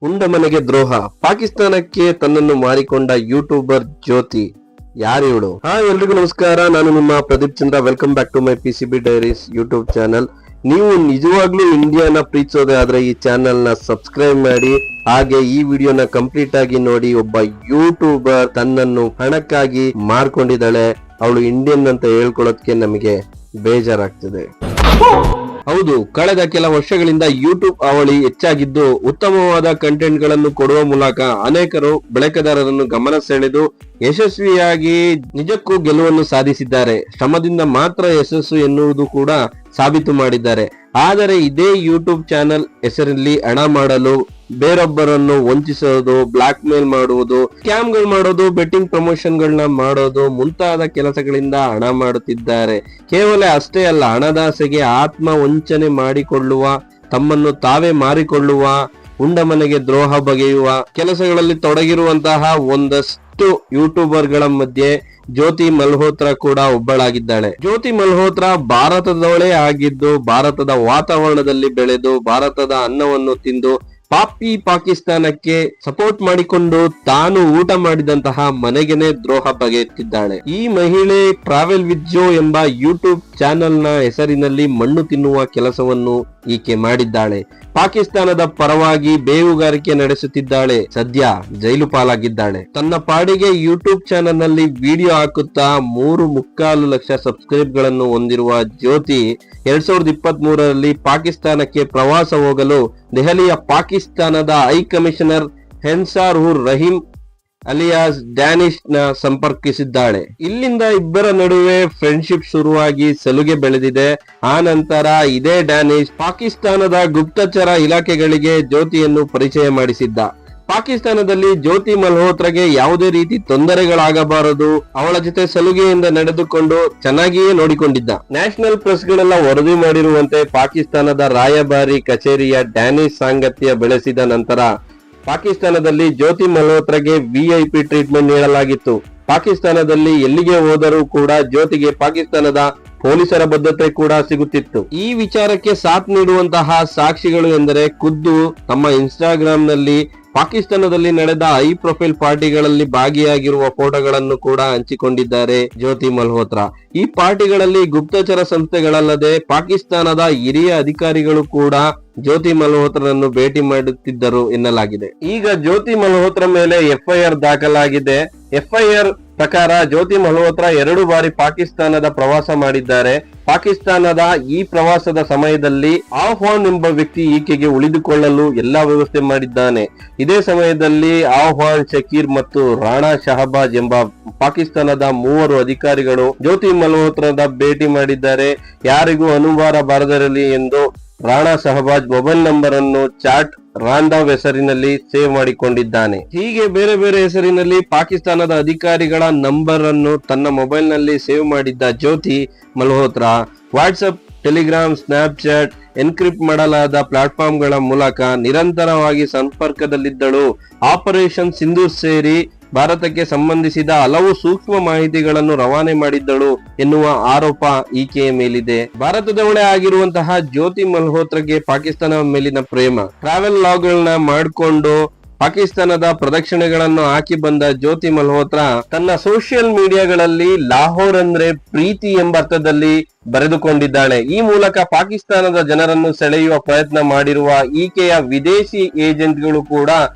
ಉಂಡ ಮನೆಗೆ ದ್ರೋಹ, ಪಾಕಿಸ್ತಾನಕ್ಕೆ ತನ್ನನ್ನು ಮಾರಿಕೊಂಡ ಯೂಟ್ಯೂಬರ್ ಜ್ಯೋತಿ ಯಾರಿವಳು? ಎಲ್ರಿಗೂ ನಮಸ್ಕಾರ. ನಾನು ನಿಮ್ಮ Pradeep Chandra. Welcome back to my PCB diaries YouTube channel. ನೀವು ನಿಜವಾಗ್ಲೂ ಇಂಡಿಯಾನ ಪ್ರೀತಿಸೋದೇ ಆದ್ರೆ ಈ ಚಾನೆಲ್ ನ ಸಬ್ಸ್ಕ್ರೈಬ್ ಮಾಡಿ, ಹಾಗೆ ಈ ವಿಡಿಯೋನ ಕಂಪ್ಲೀಟ್ ಆಗಿ ನೋಡಿ. ಒಬ್ಬ ಯೂಟ್ಯೂಬರ್ ತನ್ನನ್ನು ಹಣಕ್ಕಾಗಿ ಮಾರ್ಕೊಂಡಿದ್ದಾಳೆ. ಅವಳು ಇಂಡಿಯನ್ ಅಂತ ಹೇಳ್ಕೊಳ್ಳೋದಕ್ಕೆ ನಮಗೆ ಬೇಜಾರಾಗ್ತದೆ. ಹೌದು, ಕಳೆದ ಕೆಲ ವರ್ಷಗಳಿಂದ ಯೂಟ್ಯೂಬ್ ಅವಳಿ ಹೆಚ್ಚಾಗಿದ್ದು, ಉತ್ತಮವಾದ ಕಂಟೆಂಟ್ ಗಳನ್ನು ಕೊಡುವ ಮೂಲಕ ಅನೇಕರು ಬಳಕೆದಾರರನ್ನು ಗಮನ ಸೆಳೆದು ಯಶಸ್ವಿಯಾಗಿ ನಿಜಕ್ಕೂ ಗೆಲುವನ್ನು ಸಾಧಿಸಿದ್ದಾರೆ. ಶ್ರಮದಿಂದ ಮಾತ್ರ ಯಶಸ್ಸು ಎನ್ನುವುದು ಕೂಡ ಸಾಬೀತು ಮಾಡಿದ್ದಾರೆ. ಆದರೆ ಇದೇ ಯೂಟ್ಯೂಬ್ ಚಾನೆಲ್ ಹೆಸರಲ್ಲಿ ಹಣ ಮಾಡಲು ಬೇರೊಬ್ಬರನ್ನು ವಂಚಿಸೋದು, ಬ್ಲಾಕ್ ಮೇಲ್ ಮಾಡುವುದು, ಸ್ಕ್ಯಾಮ್ಗಳು ಮಾಡೋದು, ಬೆಟ್ಟಿಂಗ್ ಪ್ರಮೋಷನ್ಗಳನ್ನ ಮಾಡೋದು ಮುಂತಾದ ಕೆಲಸಗಳಿಂದ ಹಣ ಮಾಡುತ್ತಿದ್ದಾರೆ. ಕೇವಲ ಅಷ್ಟೇ ಅಲ್ಲ, ಹಣದಾಸೆಗೆ ಆತ್ಮ ವಂಚನೆ ಮಾಡಿಕೊಳ್ಳುವ, ತಮ್ಮನ್ನು ತಾವೇ ಮಾರಿಕೊಳ್ಳುವ, ಉಂಡ ಮನೆಗೆ ದ್ರೋಹ ಬಗೆಯುವ ಕೆಲಸಗಳಲ್ಲಿ ತೊಡಗಿರುವಂತಹ ಒಂದಷ್ಟು ಯೂಟ್ಯೂಬರ್ ಗಳ ಮಧ್ಯೆ ಜ್ಯೋತಿ ಮಲ್ಹೋತ್ರಾ ಕೂಡ ಒಬ್ಬಳಾಗಿದ್ದಾಳೆ. ಜ್ಯೋತಿ ಮಲ್ಹೋತ್ರಾ ಭಾರತದವಳೇ ಆಗಿದ್ದು, ಭಾರತದ ವಾತಾವರಣದಲ್ಲಿ ಬೆಳೆದು, ಭಾರತದ ಅನ್ನವನ್ನು ತಿಂದು ಪಾಕಿಸ್ತಾನಕ್ಕೆ ಸಪೋರ್ಟ್ ಮಾಡಿಕೊಂಡು ತಾನು ಊಟ ಮಾಡಿದಂತಹ ಮನೆಗೆನೆ ದ್ರೋಹ ಬಗೆಯುತ್ತಿದ್ದಾಳೆ. ಈ ಮಹಿಳೆ ಟ್ರಾವೆಲ್ ವಿತ್ ಜೋ ಎಂಬ ಯೂಟ್ಯೂಬ್ ಚಾನೆಲ್ ನ ಹೆಸರಿನಲ್ಲಿ ಮಣ್ಣು ತಿನ್ನುವ ಕೆಲಸವನ್ನು ಈಕೆ ಮಾಡಿದ್ದಾಳೆ. ಪಾಕಿಸ್ತಾನದ ಪರವಾಗಿ ಬೇಹುಗಾರಿಕೆ ನಡೆಸುತ್ತಿದ್ದಾಳೆ. ಸದ್ಯ ಜೈಲು ಪಾಲಾಗಿದ್ದಾಳೆ. ತನ್ನ ಪಾಡಿಗೆ ಯೂಟ್ಯೂಬ್ ಚಾನೆಲ್ ನಲ್ಲಿ ವಿಡಿಯೋ ಹಾಕುತ್ತಾ 3.25 ಲಕ್ಷ ಸಬ್ಸ್ಕ್ರೈಬ್ ಗಳನ್ನು ಹೊಂದಿರುವ ಜ್ಯೋತಿ 2023ರಲ್ಲಿ ಪಾಕಿಸ್ತಾನಕ್ಕೆ ಪ್ರವಾಸ ಹೋಗಲು ದೆಹಲಿಯ ಪಾಕಿಸ್ತಾನದ ಹೈ ಕಮಿಷನರ್ ಹೆನ್ಸಾರ್ ಉರ್ ರಹೀಂ ಅಲಿಯಾಸ್ ಡ್ಯಾನಿಶ್ ನ ಸಂಪರ್ಕಿಸಿದ್ದಾಳೆ. ಇಲ್ಲಿಂದ ಇಬ್ಬರ ನಡುವೆ ಫ್ರೆಂಡ್ಶಿಪ್ ಶುರುವಾಗಿ ಸಲುಗೆ ಬೆಳೆದಿದೆ. ಆ ನಂತರ ಇದೇ ಡ್ಯಾನಿಶ್ ಪಾಕಿಸ್ತಾನದ ಗುಪ್ತಚರ ಇಲಾಖೆಗಳಿಗೆ ಜ್ಯೋತಿಯನ್ನು ಪರಿಚಯ ಮಾಡಿಸಿದ್ದ. ಪಾಕಿಸ್ತಾನದಲ್ಲಿ ಜ್ಯೋತಿ ಮಲ್ಹೋತ್ರಾಗೆ ಯಾವುದೇ ರೀತಿ ತೊಂದರೆಗಳಾಗಬಾರದು, ಅವಳ ಜೊತೆ ಸಲುಗೆಯಿಂದ ನಡೆದುಕೊಂಡು ಚೆನ್ನಾಗಿಯೇ ನೋಡಿಕೊಂಡಿದ್ದ. ನ್ಯಾಷನಲ್ ಪ್ರೆಸ್ ಗಳೆಲ್ಲ ವರದಿ ಮಾಡಿರುವಂತೆ ಪಾಕಿಸ್ತಾನದ ರಾಯಭಾರಿ ಕಚೇರಿಯ ಡ್ಯಾನಿಶ್ ಸಾಂಗತ್ಯ ಬೆಳೆಸಿದ ನಂತರ ಪಾಕಿಸ್ತಾನದಲ್ಲಿ ಜ್ಯೋತಿ ಮಲ್ಹೋತ್ರಾಗೆ VIP ಟ್ರೀಟ್ಮೆಂಟ್ ನೀಡಲಾಗಿತ್ತು. ಪಾಕಿಸ್ತಾನದಲ್ಲಿ ಎಲ್ಲಿಗೆ ಹೋದರೂ ಕೂಡ ಜ್ಯೋತಿಗೆ ಪಾಕಿಸ್ತಾನದ ಪೊಲೀಸರ ಭದ್ರತೆ ಕೂಡ ಸಿಗುತ್ತಿತ್ತು. ಈ ವಿಚಾರಕ್ಕೆ ಸಾಥ್ ನೀಡುವಂತಹ ಸಾಕ್ಷಿಗಳು ಎಂದರೆ ಖುದ್ದು ತಮ್ಮ ಇನ್ಸ್ಟಾಗ್ರಾಮ್ ನಲ್ಲಿ ಪಾಕಿಸ್ತಾನದಲ್ಲಿ ನಡೆದ ಹೈ ಪ್ರೊಫೈಲ್ ಪಾರ್ಟಿಗಳಲ್ಲಿ ಭಾಗಿಯಾಗಿರುವ ಫೋಟೋಗಳನ್ನು ಕೂಡ ಹಂಚಿಕೊಂಡಿದ್ದಾರೆ ಜ್ಯೋತಿ ಮಲ್ಹೋತ್ರಾ. ಈ ಪಾರ್ಟಿಗಳಲ್ಲಿ ಗುಪ್ತಚರ ಸಂಸ್ಥೆಗಳಲ್ಲದೆ ಪಾಕಿಸ್ತಾನದ ಹಿರಿಯ ಅಧಿಕಾರಿಗಳು ಕೂಡ ಜ್ಯೋತಿ ಮಲ್ಹೋತ್ರನನ್ನು ಭೇಟಿ ಮಾಡುತ್ತಿದ್ದರು ಎನ್ನಲಾಗಿದೆ. ಈಗ ಜ್ಯೋತಿ ಮಲ್ಹೋತ್ರಾ ಮೇಲೆ FIR ದಾಖಲಾಗಿದೆ. FIR ಪ್ರಕಾರ ಜ್ಯೋತಿ ಮಲ್ಹೋತ್ರಾ 2 ಬಾರಿ ಪಾಕಿಸ್ತಾನದ ಪ್ರವಾಸ ಮಾಡಿದ್ದಾರೆ. ಪಾಕಿಸ್ತಾನದ ಈ ಪ್ರವಾಸದ ಸಮಯದಲ್ಲಿ ಆಹ್ವಾನ್ ಎಂಬ ವ್ಯಕ್ತಿ ಈಕೆಗೆ ಉಳಿದುಕೊಳ್ಳಲು ಎಲ್ಲಾ ವ್ಯವಸ್ಥೆ ಮಾಡಿದ್ದಾನೆ. ಇದೇ ಸಮಯದಲ್ಲಿ ಆಹ್ವಾನ್, ಶಕೀರ್ ಮತ್ತು ರಾಣಾ ಶಹಬಾಜ್ ಎಂಬ ಪಾಕಿಸ್ತಾನದ 3 ಅಧಿಕಾರಿಗಳು ಜ್ಯೋತಿ ಮಲ್ಹೋತ್ರಾದ ಭೇಟಿ ಮಾಡಿದ್ದಾರೆ. ಯಾರಿಗೂ ಅನುಮಾನ ಬಾರದಿರಲಿ ಎಂದು ರಾಣಾ ಶಹಬಾಜ್ ಮೊಬೈಲ್ ನಂಬರ್ ಅನ್ನು ಚಾಟ್ ರಾಂಡವ್ ಹೆಸರಿನಲ್ಲಿ ಸೇವ್ ಮಾಡಿಕೊಂಡಿದ್ದಾನೆ. ಹೀಗೆ ಬೇರೆ ಬೇರೆ ಹೆಸರಿನಲ್ಲಿ ಪಾಕಿಸ್ತಾನದ ಅಧಿಕಾರಿಗಳ ನಂಬರ್ ಅನ್ನು ತನ್ನ ಮೊಬೈಲ್ ನಲ್ಲಿ ಸೇವ್ ಮಾಡಿದ್ದ Jyoti Malhotra WhatsApp, Telegram, Snapchat encrypt ಮಾಡಲಾದ ಪ್ಲಾಟ್ಫಾರ್ಮ್ಗಳ ಮೂಲಕ ನಿರಂತರವಾಗಿ ಸಂಪರ್ಕದಲ್ಲಿದ್ದಳು. ಆಪರೇಷನ್ ಸಿಂಧೂರ್ ಸೇರಿ ಭಾರತಕ್ಕೆ ಸಂಬಂಧಿಸಿದ ಹಲವು ಸೂಕ್ಷ್ಮ ಮಾಹಿತಿಗಳನ್ನು ರವಾನೆ ಮಾಡಿದ್ದಳು ಎನ್ನುವ ಆರೋಪ ಈಕೆಯ ಮೇಲಿದೆ. ಭಾರತದವಳೇ ಆಗಿರುವಂತಹ ಜ್ಯೋತಿ ಮಲ್ಹೋತ್ರಾಗೆ ಪಾಕಿಸ್ತಾನ ಮೇಲಿನ ಪ್ರೇಮ. ಟ್ರಾವೆಲ್ ಲಾಗ್ಗಳನ್ನ ಮಾಡಿಕೊಂಡು ಪಾಕಿಸ್ತಾನದ ಪ್ರದಕ್ಷಿಣೆಗಳನ್ನು ಹಾಕಿ ಬಂದ ಜ್ಯೋತಿ ಮಲ್ಹೋತ್ರಾ ತನ್ನ ಸೋಷಿಯಲ್ ಮೀಡಿಯಾಗಳಲ್ಲಿ ಲಾಹೋರ್ ಅಂದ್ರೆ ಪ್ರೀತಿ ಎಂಬ ಅರ್ಥದಲ್ಲಿ ಬರೆದುಕೊಂಡಿದ್ದಾಳೆ. ಈ ಮೂಲಕ ಪಾಕಿಸ್ತಾನದ ಜನರನ್ನು ಸೆಳೆಯುವ ಪ್ರಯತ್ನ ಮಾಡಿರುವ ಈಕೆಯ ವಿದೇಶಿ ಏಜೆಂಟ್ಗಳು ಕೂಡ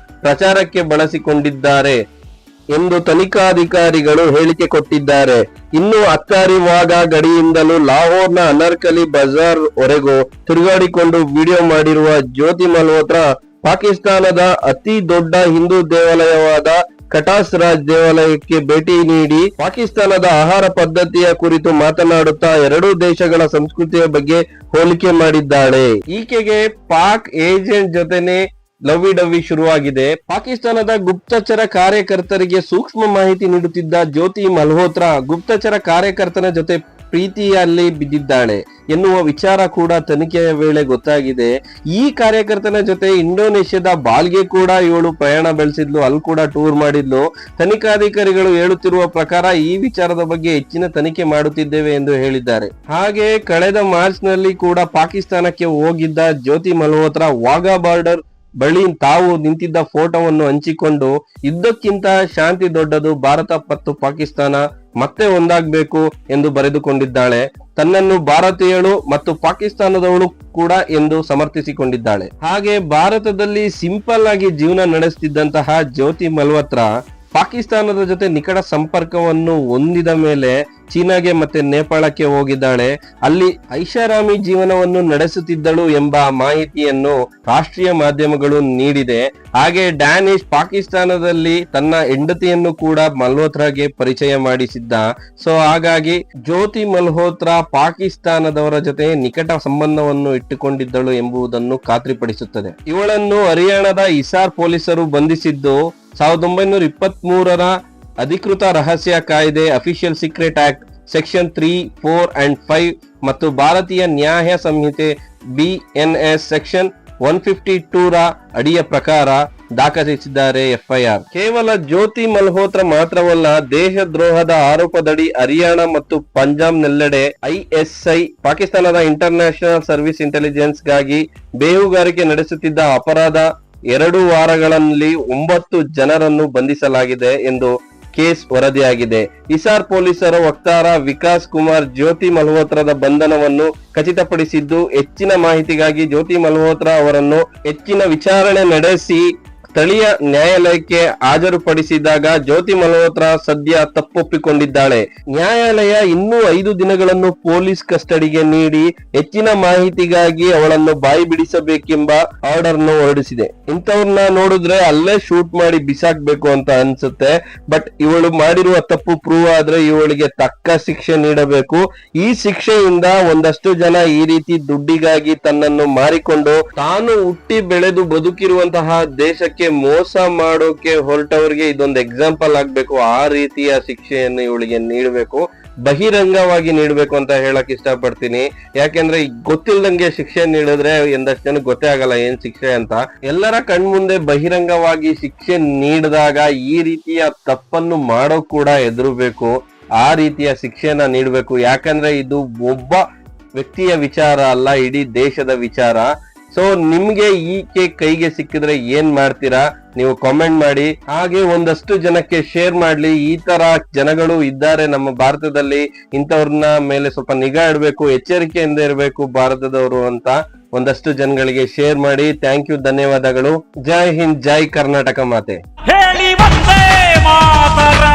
ಪ್ರಚಾರಕ್ಕೆ ಬಳಸಿಕೊಂಡಿದ್ದಾರೆ ಎಂದು ತನಿಖಾಧಿಕಾರಿಗಳು ಹೇಳಿಕೆ ಕೊಟ್ಟಿದ್ದಾರೆ. ಇನ್ನು ಅತ್ತಾರಿ ವಾಘಾ ಗಡಿಯಿಂದಲೂ ಲಾಹೋರ್ನ ಅನರ್ಕಲಿ ಬಜಾರ್ ವರೆಗೂ ತಿರುಗಾಡಿಕೊಂಡು ವಿಡಿಯೋ ಮಾಡಿರುವ ಜ್ಯೋತಿ ಮಲ್ಹೋತ್ರಾ ಪಾಕಿಸ್ತಾನದ ಅತಿ ದೊಡ್ಡ ಹಿಂದೂ ದೇವಾಲಯವಾದ ಕಟಾಸ್ ರಾಜ್ ದೇವಾಲಯಕ್ಕೆ ಭೇಟಿ ನೀಡಿ ಪಾಕಿಸ್ತಾನದ ಆಹಾರ ಪದ್ಧತಿಯ ಕುರಿತು ಮಾತನಾಡುತ್ತಾ 2 ದೇಶಗಳ ಸಂಸ್ಕೃತಿಯ ಬಗ್ಗೆ ಹೋಲಿಕೆ ಮಾಡಿದ್ದಾಳೆ. ಈಕೆಗೆ ಪಾಕ್ ಏಜೆಂಟ್ ಜೊತೆನೆ ಲವ್ವಿ ಡವ್ವಿ ಶುರುವಾಗಿದೆ. ಪಾಕಿಸ್ತಾನದ ಗುಪ್ತಚರ ಕಾರ್ಯಕರ್ತರಿಗೆ ಸೂಕ್ಷ್ಮ ಮಾಹಿತಿ ನೀಡುತ್ತಿದ್ದ ಜ್ಯೋತಿ ಮಲ್ಹೋತ್ರಾ ಗುಪ್ತಚರ ಕಾರ್ಯಕರ್ತನ ಜೊತೆ ಪ್ರೀತಿಯಲ್ಲಿ ಬಿದ್ದಿದ್ದಾಳೆ ಎನ್ನುವ ವಿಚಾರ ಕೂಡ ತನಿಖೆಯ ವೇಳೆ ಗೊತ್ತಾಗಿದೆ. ಈ ಕಾರ್ಯಕರ್ತನ ಜೊತೆ ಇಂಡೋನೇಷ್ಯಾದ ಬಾಲ್ಗೆ ಕೂಡ ಇವಳು ಪ್ರಯಾಣ ಬೆಳೆಸಿದ್ಲು, ಅಲ್ಲಿ ಕೂಡ ಟೂರ್ ಮಾಡಿದ್ಲು. ತನಿಖಾಧಿಕಾರಿಗಳು ಹೇಳುತ್ತಿರುವ ಪ್ರಕಾರ ಈ ವಿಚಾರದ ಬಗ್ಗೆ ಹೆಚ್ಚಿನ ತನಿಖೆ ಮಾಡುತ್ತಿದ್ದೇವೆ ಎಂದು ಹೇಳಿದ್ದಾರೆ. ಹಾಗೆ ಕಳೆದ ಮಾರ್ಚ್ ನಲ್ಲಿ ಕೂಡ ಪಾಕಿಸ್ತಾನಕ್ಕೆ ಹೋಗಿದ್ದ ಜ್ಯೋತಿ ಮಲ್ಹೋತ್ರಾ ವಾಘಾ ಬಾರ್ಡರ್ ಬಳಿ ತಾವು ನಿಂತಿದ್ದ ಫೋಟೋವನ್ನು ಹಂಚಿಕೊಂಡು ಯುದ್ಧಕ್ಕಿಂತ ಶಾಂತಿ ದೊಡ್ಡದು, ಭಾರತ ಮತ್ತು ಪಾಕಿಸ್ತಾನ ಮತ್ತೆ ಒಂದಾಗಬೇಕು ಎಂದು ಬರೆದುಕೊಂಡಿದ್ದಾಳೆ. ತನ್ನನ್ನು ಭಾರತೀಯಳು ಮತ್ತು ಪಾಕಿಸ್ತಾನದವಳು ಕೂಡ ಎಂದು ಸಮರ್ಥಿಸಿಕೊಂಡಿದ್ದಾಳೆ. ಹಾಗೆ ಭಾರತದಲ್ಲಿ ಸಿಂಪಲ್ ಆಗಿ ಜೀವನ ನಡೆಸುತ್ತಿದ್ದಂತಹ ಜ್ಯೋತಿ ಮಲ್ಹೋತ್ರಾ ಪಾಕಿಸ್ತಾನದ ಜೊತೆ ನಿಕಟ ಸಂಪರ್ಕವನ್ನು ಹೊಂದಿದ ಮೇಲೆ ಚೀನಾಗೆ ಮತ್ತೆ ನೇಪಾಳಕ್ಕೆ ಹೋಗಿದ್ದಾಳೆ. ಅಲ್ಲಿ ಐಷಾರಾಮಿ ಜೀವನವನ್ನು ನಡೆಸುತ್ತಿದ್ದಳು ಎಂಬ ಮಾಹಿತಿಯನ್ನು ರಾಷ್ಟ್ರೀಯ ಮಾಧ್ಯಮಗಳು ನೀಡಿದೆ. ಹಾಗೆ ಡ್ಯಾನಿಶ್ ಪಾಕಿಸ್ತಾನದಲ್ಲಿ ತನ್ನ ಹೆಂಡತಿಯನ್ನು ಕೂಡ ಮಲ್ಹೋತ್ರಾಗೆ ಪರಿಚಯ ಮಾಡಿಸಿದ್ದ. ಸೊ ಹಾಗಾಗಿ ಜ್ಯೋತಿ ಮಲ್ಹೋತ್ರಾ ಪಾಕಿಸ್ತಾನದವರ ಜೊತೆ ನಿಕಟ ಸಂಬಂಧವನ್ನು ಇಟ್ಟುಕೊಂಡಿದ್ದಳು ಎಂಬುದನ್ನು ಖಾತ್ರಿಪಡಿಸುತ್ತದೆ. ಇವಳನ್ನು ಹರಿಯಾಣದ ಹಿಸಾರ್ ಪೊಲೀಸರು ಬಂಧಿಸಿದ್ದು 1923ರ ಅಧಿಕೃತ ರಹಸ್ಯ ಕಾಯ್ದೆ official secret act section 3, 4 and 5 ಮತ್ತು ಭಾರತೀಯ ನ್ಯಾಯ ಸಂಹಿತೆ BNS ಸೆಕ್ಷನ್ 152ರ ಅಡಿಯ ಪ್ರಕಾರ ದಾಖಲಿಸಿದ್ದಾರೆ FIR. ಕೇವಲ ಜ್ಯೋತಿ ಮಲ್ಹೋತ್ರಾ ಮಾತ್ರವಲ್ಲ, ದೇಶದ್ರೋಹದ ಆರೋಪದಡಿ ಹರಿಯಾಣ ಮತ್ತು ಪಂಜಾಬ್ನೆಲ್ಲೆಡೆ ISI ಪಾಕಿಸ್ತಾನದ ಇಂಟರ್ನ್ಯಾಷನಲ್ ಸರ್ವಿಸ್ ಇಂಟೆಲಿಜೆನ್ಸ್ ಗಾಗಿ ಬೇಹುಗಾರಿಕೆ ನಡೆಸುತ್ತಿದ್ದ ಅಪರಾಧ 2 ವಾರಗಳಲ್ಲಿ 9 ಜನರನ್ನು ಬಂಧಿಸಲಾಗಿದೆ ಎಂದು ಕೇಸ್ ವರದಿಯಾಗಿದೆ. ಹಿಸಾರ್ ಪೊಲೀಸರ ವಕ್ತಾರ ವಿಕಾಸ್ ಕುಮಾರ್ ಜ್ಯೋತಿ ಮಲ್ಹೋತ್ರಾದ ಬಂಧನವನ್ನು ಖಚಿತಪಡಿಸಿದ್ದು, ಹೆಚ್ಚಿನ ಮಾಹಿತಿಗಾಗಿ ಜ್ಯೋತಿ ಮಲ್ಹೋತ್ರಾ ಅವರನ್ನು ಹೆಚ್ಚಿನ ವಿಚಾರಣೆ ನಡೆಸಿ ಸ್ಥಳೀಯ ನ್ಯಾಯಾಲಯಕ್ಕೆ ಹಾಜರುಪಡಿಸಿದಾಗ ಜ್ಯೋತಿ ಮಲ್ಹೋತ್ರಾ ಸದ್ಯ ತಪ್ಪೊಪ್ಪಿಕೊಂಡಿದ್ದಾಳೆ. ನ್ಯಾಯಾಲಯ ಇನ್ನೂ 5 ದಿನಗಳನ್ನು ಪೊಲೀಸ್ ಕಸ್ಟಡಿಗೆ ನೀಡಿ ಹೆಚ್ಚಿನ ಮಾಹಿತಿಗಾಗಿ ಅವಳನ್ನು ಬಾಯಿ ಬಿಡಿಸಬೇಕೆಂಬ ಆರ್ಡರ್ ನ ಹೊರಡಿಸಿದೆ. ಇಂಥವ್ರನ್ನ ನೋಡಿದ್ರೆ ಅಲ್ಲೇ ಶೂಟ್ ಮಾಡಿ ಬಿಸಾಕ್ಬೇಕು ಅಂತ ಅನ್ಸುತ್ತೆ. ಬಟ್ ಇವಳು ಮಾಡಿರುವ ತಪ್ಪು ಪ್ರೂವ್ ಆದ್ರೆ ಇವಳಿಗೆ ತಕ್ಕ ಶಿಕ್ಷೆ ನೀಡಬೇಕು. ಈ ಶಿಕ್ಷೆಯಿಂದ ಒಂದಷ್ಟು ಜನ ಈ ರೀತಿ ದುಡ್ಡಿಗಾಗಿ ತನ್ನನ್ನು ಮಾರಿಕೊಂಡು ತಾನು ಹುಟ್ಟಿ ಬೆಳೆದು ಬದುಕಿರುವಂತಹ ದೇಶಕ್ಕೆ ಮೋಸ ಮಾಡೋಕೆ ಹೊರಟವರಿಗೆ ಇದೊಂದು ಎಕ್ಸಾಂಪಲ್ ಆಗ್ಬೇಕು. ಆ ರೀತಿಯ ಶಿಕ್ಷೆಯನ್ನು ಇವಳಿಗೆ ನೀಡಬೇಕು, ಬಹಿರಂಗವಾಗಿ ನೀಡಬೇಕು ಅಂತ ಹೇಳಕ್ ಇಷ್ಟಪಡ್ತೀನಿ. ಯಾಕೆಂದ್ರೆ ಗೊತ್ತಿಲ್ದಂಗೆ ಶಿಕ್ಷೆ ನೀಡಿದ್ರೆ ಎಂದಷ್ಟು ಜನಕ್ಕೆ ಗೊತ್ತೇ ಆಗಲ್ಲ ಏನ್ ಶಿಕ್ಷೆ ಅಂತ. ಎಲ್ಲರ ಕಣ್ಮುಂದೆ ಬಹಿರಂಗವಾಗಿ ಶಿಕ್ಷೆ ನೀಡಿದಾಗ ಈ ರೀತಿಯ ತಪ್ಪನ್ನು ಮಾಡೋ ಕೂಡ ಹೆದರಬೇಕು. ಆ ರೀತಿಯ ಶಿಕ್ಷೆನ ನೀಡಬೇಕು. ಯಾಕಂದ್ರೆ ಇದು ಒಬ್ಬ ವ್ಯಕ್ತಿಯ ವಿಚಾರ ಅಲ್ಲ, ಇಡೀ ದೇಶದ ವಿಚಾರ. ಸೊ ನಿಮ್ಗೆ ಈಕೆ ಕೈಗೆ ಸಿಕ್ಕಿದ್ರೆ ಏನ್ ಮಾಡ್ತೀರಾ ನೀವು ಕಾಮೆಂಟ್ ಮಾಡಿ. ಹಾಗೆ ಒಂದಷ್ಟು ಜನಕ್ಕೆ ಶೇರ್ ಮಾಡ್ಲಿ. ಈ ತರ ಜನಗಳು ಇದ್ದಾರೆ ನಮ್ಮ ಭಾರತದಲ್ಲಿ, ಇಂಥವ್ರನ್ನ ಮೇಲೆ ಸ್ವಲ್ಪ ನಿಗಾ ಇಡಬೇಕು, ಎಚ್ಚರಿಕೆಯಿಂದ ಇರಬೇಕು ಭಾರತದವರು ಅಂತ ಒಂದಷ್ಟು ಜನಗಳಿಗೆ ಶೇರ್ ಮಾಡಿ. ಥ್ಯಾಂಕ್ ಯು, ಧನ್ಯವಾದಗಳು. ಜೈ ಹಿಂದ್, ಜೈ ಕರ್ನಾಟಕ ಮಾತೆ. ಹೇಳಿ ಬಂದೇ ಮಾತರ